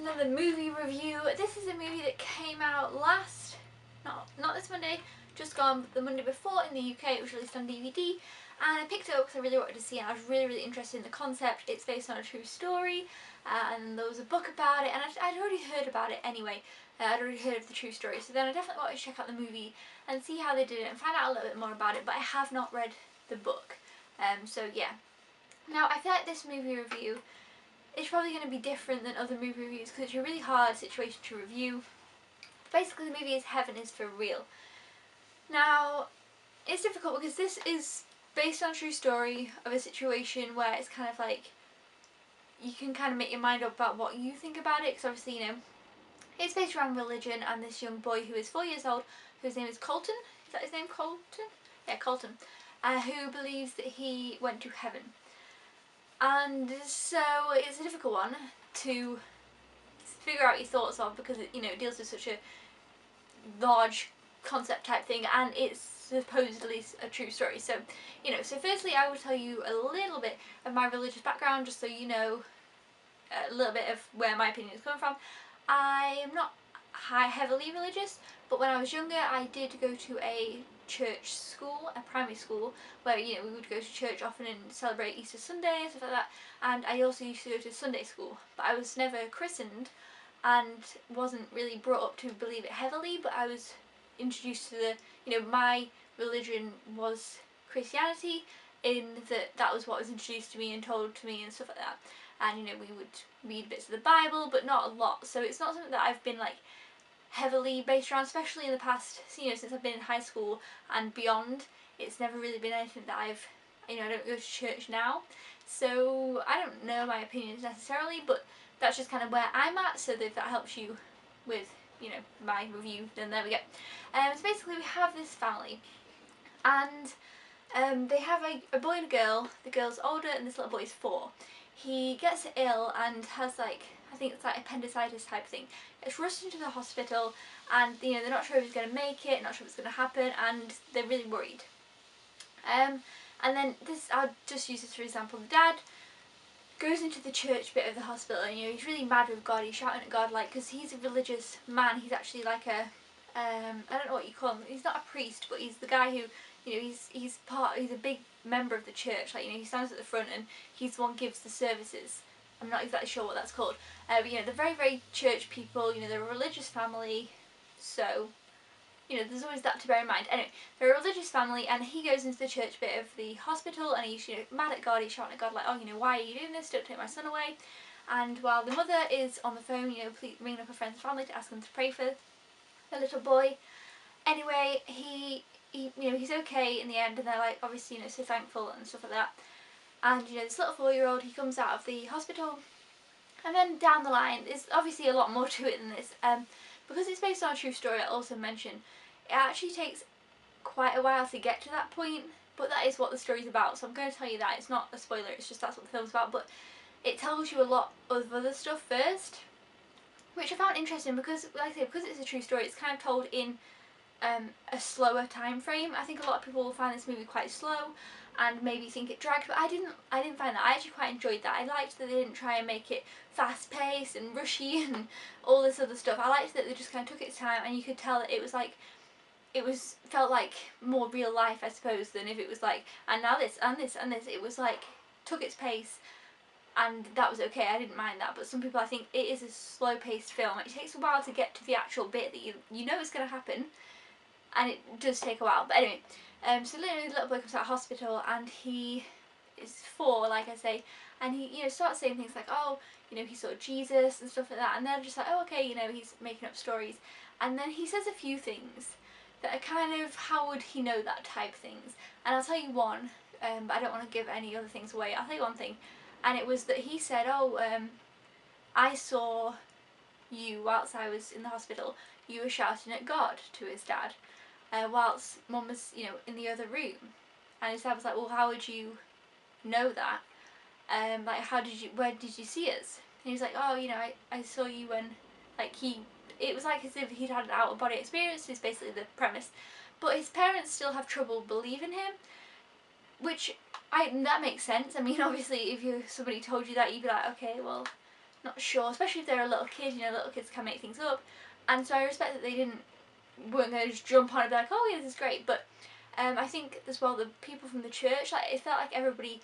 another movie review. This is a movie that came out not this Monday, just gone, but the Monday before in the UK. It was released on DVD, and I picked it up because I really wanted to see it. I was really interested in the concept. It's based on a true story, and there was a book about it, and I'd already heard about it anyway. I'd already heard of the true story, so then I definitely wanted to check out the movie and see how they did it and find out a little bit more about it, but I have not read the book. So yeah. Now, I feel like this movie review is probably going to be different than other movie reviews because it's a really hard situation to review. Basically, the movie is Heaven is for Real. Now, it's difficult because this is based on a true story of a situation where it's kind of like, you can kind of make your mind up about what you think about it, because obviously, you know, it's based around religion and this young boy who is 4 years old, whose name is Colton. Is that his name, Colton? Yeah, Colton. Who believes that he went to heaven. And so it's a difficult one to figure out your thoughts of, because it, you know, it deals with such a large concept type thing, and it's supposedly a true story. So, you know, so firstly I will tell you a little bit of my religious background, just so you know a little bit of where my opinion is coming from. I am not heavily religious, but when I was younger I did go to a church school, a primary school, where, you know, we would go to church often and celebrate Easter Sunday and stuff like that, and I also used to go to Sunday school, but I was never christened and wasn't really brought up to believe it heavily, but I was introduced to the, you know, my religion was Christianity, in that was what was introduced to me and told to me and stuff like that. And, you know, we would read bits of the Bible, but not a lot, so it's not something that I've been like heavily based around, especially in the past, you know, since I've been in high school and beyond. It's never really been anything that I've, you know, I don't go to church now, so I don't know my opinions necessarily, but that's just kind of where I'm at, so if that helps you with, you know, my review, then there we go. So basically we have this family, and they have a boy and a girl. The girl's older and this little boy is 4. He gets ill and has like, I think it's like appendicitis type thing. Gets rushed into the hospital, and, you know, they're not sure if he's going to make it, not sure what's going to happen, and they're really worried. And then this, I'll just use this for example, the dad goes into the church bit of the hospital, and, you know, he's really mad with God. He's shouting at God, like, because he's a religious man. He's actually like a, I don't know what you call him. He's not a priest, but he's the guy who, you know, he's a big member of the church. Like, you know, he stands at the front and he's the one who gives the services. I'm not exactly sure what that's called. But, you know, they're very, very church people. You know, they're a religious family, so, you know, there's always that to bear in mind. Anyway, they're a religious family, and he goes into the church bit of the hospital, and he's, you know, mad at God. He's shouting at God like, oh, you know, why are you doing this? Don't take my son away. And while the mother is on the phone, you know, ringing up her friends and family to ask them to pray for the little boy. Anyway, he you know, he's okay in the end, and they're like, obviously, you know, so thankful and stuff like that. And, you know, this little 4-year-old, he comes out of the hospital, and then down the line, there's obviously a lot more to it than this. Because it's based on a true story, I'll also mention, it actually takes quite a while to get to that point, but that is what the story's about, so I'm going to tell you that. It's not a spoiler, it's just that's what the film's about, but it tells you a lot of other stuff first, which I found interesting because, like I say, because it's a true story, it's kind of told in a slower time frame. I think a lot of people will find this movie quite slow and maybe think it dragged, but I didn't find that. I actually quite enjoyed that. I liked that they didn't try and make it fast paced and rushy and all this other stuff. I liked that they just kind of took its time, and you could tell that it was like, felt like more real life, I suppose, than if it was like, and now this and this and this. It was like, took its pace, and that was okay. I didn't mind that. But some people, I think it is a slow paced film. It takes a while to get to the actual bit that you know is going to happen, and it does take a while. But anyway, so literally the little boy comes out of hospital, and he is 4, like I say, and he, you know, starts saying things like, oh, you know, he saw Jesus and stuff like that, and they're just like, oh, okay, you know, he's making up stories. And then he says a few things that are kind of, how would he know that type things. And I'll tell you one, but I don't want to give any other things away. I'll tell you one thing, and it was that he said, oh, I saw you whilst I was in the hospital. You were shouting at God, to his dad, whilst Mum was, you know, in the other room. And his dad was like, well, how would you know that? Like, where did you see us? And he was like, oh, you know, I saw you when, like, it was like as if he'd had an out-of-body experience, is basically the premise. But his parents still have trouble believing him, which, that makes sense. I mean, obviously, if somebody told you that, you'd be like, okay, well, not sure, especially if they're a little kid, you know, little kids can make things up, and so I respect that they weren't going to just jump on and be like, oh yeah, this is great, but I think as well the people from the church, like, it felt like everybody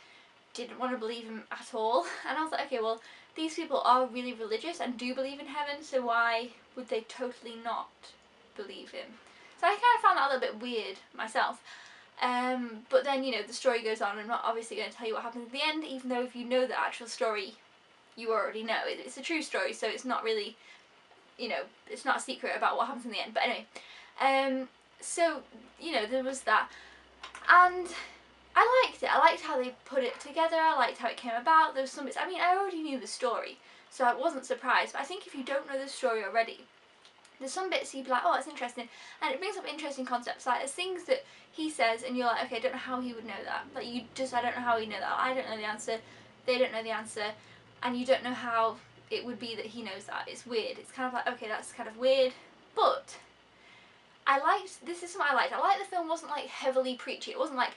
didn't want to believe him at all, and I was like, okay, well, these people are really religious and do believe in heaven, so why would they totally not believe him? So I kind of found that a little bit weird myself. But then, you know, the story goes on. I'm not obviously going to tell you what happens at the end, even though if you know the actual story, you already know. It's a true story, so it's not really, you know, it's not a secret about what happens in the end. But anyway, so, you know, there was that. And I liked it. I liked how they put it together. I liked how it came about. There was some bits, I mean, I already knew the story, so I wasn't surprised. But I think if you don't know the story already, there's some bits you'd be like, oh, that's interesting, and it brings up interesting concepts. Like, there's things that he says and you're like, okay, I don't know how he would know that. Like, I don't know how he'd know that. I don't know the answer, they don't know the answer, and you don't know how it would be that he knows that. It's weird. It's kind of like, okay, that's kind of weird, but this is something I liked. I liked the film wasn't like heavily preachy. It wasn't like,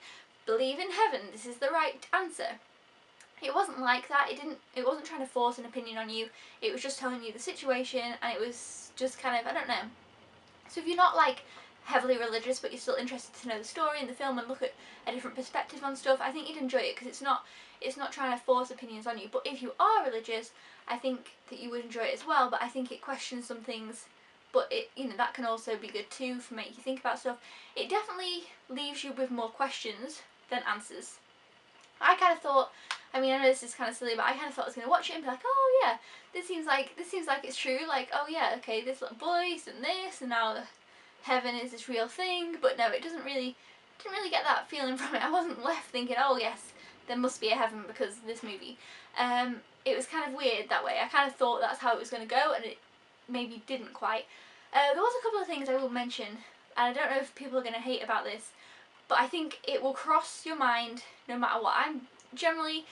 believe in heaven, this is the right answer. It wasn't like that. It wasn't trying to force an opinion on you. It was just telling you the situation, and it was just kind of, I don't know. So if you're not like heavily religious, but you're still interested to know the story and the film and look at a different perspective on stuff, I think you'd enjoy it, because it's not trying to force opinions on you. But if you are religious, I think that you would enjoy it as well. But I think it questions some things, but it, you know, that can also be good too for make you think about stuff. It definitely leaves you with more questions than answers. I kind of thought, I mean, I know this is kind of silly, but I kind of thought I was going to watch it and be like, oh yeah, this seems like it's true. Like, oh yeah, okay, this little boy's and this, and now heaven is this real thing. But no, didn't really get that feeling from it. I wasn't left thinking, oh yes, there must be a heaven because of this movie. It was kind of weird that way. I kind of thought that's how it was going to go, and it maybe didn't quite. There was a couple of things I will mention, and I don't know if people are going to hate about this, but I think it will cross your mind no matter what. I'm generally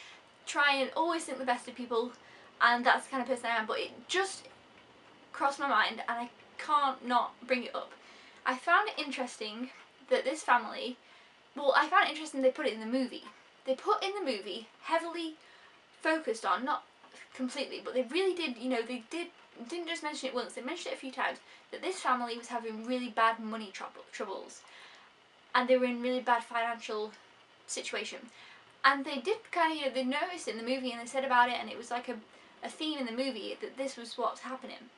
try and always think the best of people, and that's the kind of person I am, but it just crossed my mind and I can't not bring it up. I found it interesting that this family, well, I found it interesting they put it in the movie. They put in the movie heavily focused on, not completely, but they really did, you know, didn't just mention it once, they mentioned it a few times, that this family was having really bad money troubles. And they were in really bad financial situation. And they did kind of, you know, they noticed it in the movie and they said about it, and it was like a theme in the movie that this was what's happening.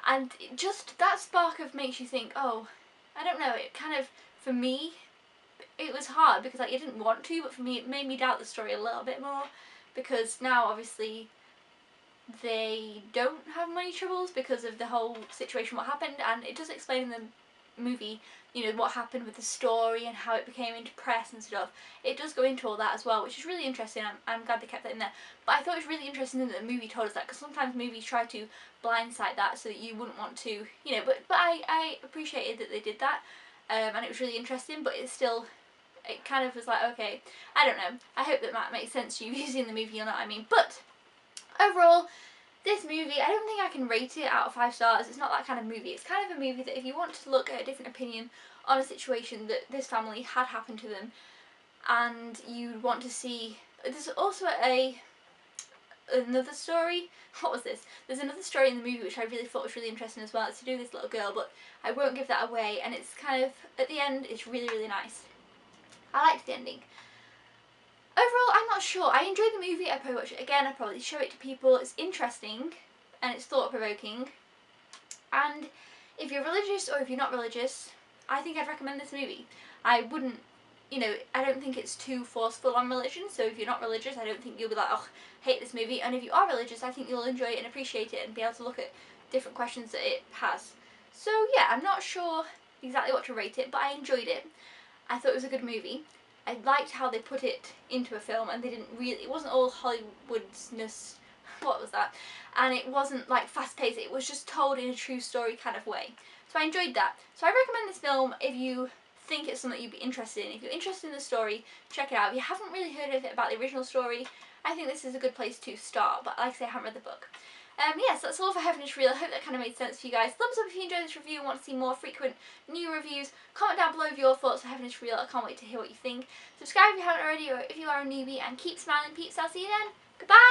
And just that spark of makes you think, oh, I don't know, it kind of, for me, it was hard because like, I didn't want to, but for me it made me doubt the story a little bit more, because now obviously they don't have money troubles because of the whole situation, what happened, and it does explain in the movie, you know, what happened with the story and how it became into press and stuff. It does go into all that as well, which is really interesting. I'm glad they kept that in there. But I thought it was really interesting that the movie told us that, because sometimes movies try to blindside that so that you wouldn't want to, you know, but I appreciated that they did that, and it was really interesting, but it's still, it kind of was like, okay, I don't know. I hope that makes sense to you if you've seen the movie, you know what I mean. But overall, this movie, I don't think I can rate it out of 5 stars. It's not that kind of movie. It's kind of a movie that if you want to look at a different opinion on a situation that this family had happened to them, and you want to see, there's also another story. What was this? There's another story in the movie which I really thought was really interesting as well. It's to do with this little girl, but I won't give that away, and it's kind of, at the end, it's really, really nice. I liked the ending. Overall, I'm not sure. I enjoyed the movie. I'd probably watch it again. I'd probably show it to people. It's interesting and it's thought-provoking. And if you're religious or if you're not religious, I think I'd recommend this movie. I wouldn't, you know, I don't think it's too forceful on religion, so if you're not religious, I don't think you'll be like, oh, hate this movie. And if you are religious, I think you'll enjoy it and appreciate it and be able to look at different questions that it has. So yeah, I'm not sure exactly what to rate it, but I enjoyed it. I thought it was a good movie. I liked how they put it into a film, and they didn't really, it wasn't all Hollywoodness, what was that? And it wasn't like fast paced, it was just told in a true story kind of way. So I enjoyed that. So I recommend this film if you think it's something you'd be interested in. If you're interested in the story, check it out. If you haven't really heard anything about the original story, I think this is a good place to start, but like I say, I haven't read the book. Yes, that's all for Heaven is Real. I hope that kind of made sense for you guys. Thumbs up if you enjoyed this review and want to see more frequent new reviews. Comment down below your thoughts on Heaven is Real. I can't wait to hear what you think. Subscribe if you haven't already, or if you are a newbie, and keep smiling, peeps. I'll see you then. Goodbye!